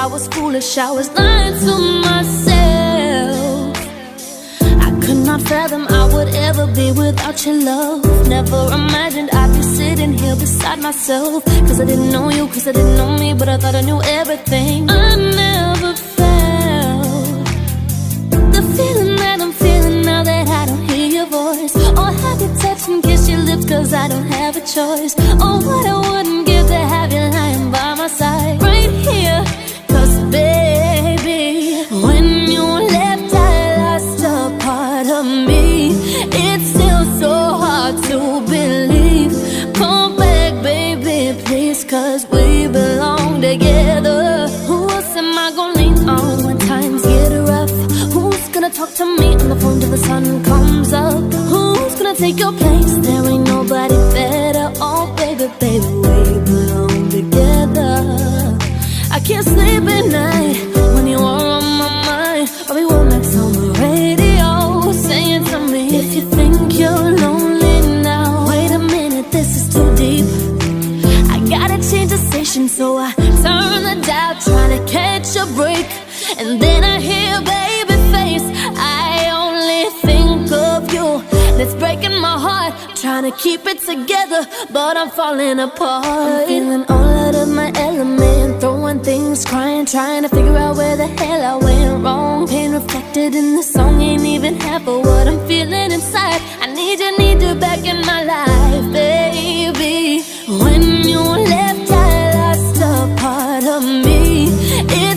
I was foolish, I was lying to myself. I could not fathom I would ever be without your love. Never imagined I'd be sitting here beside myself. Cause I didn't know you, cause I didn't know me, but I thought I knew everything. I never felt the feeling that I'm feeling now that I don't hear your voice, or have you touch and kiss your lips cause I don't have a choice. Oh, what I wouldn't give to have you lying by my side right here. Cause baby, when you left I lost a part of me. It's still so hard to believe. Come back baby please, cause we belong together. Who else am I gonna lean on when times get rough? Who's gonna talk to me on the phone till the sun comes up? Who's gonna take your place? There ain't nobody better. Oh baby, baby, we belong together. I can't sleep at night when you are on my mind. Bobby Womack's on the radio saying to me, if you think you're lonely now, wait a minute, this is too deep. I gotta change the station, so I turn the dial, trying to catch a break. And then I hear Babyface, I only think of you. It's breaking my heart, trying to keep it together, but I'm falling apart. I'm feeling all out of my element, throwing things, crying, trying to figure out where the hell I went wrong. Pain reflected in the song ain't even half of what I'm feeling inside. I need you back in my life, baby. When you left I lost a part of me. It's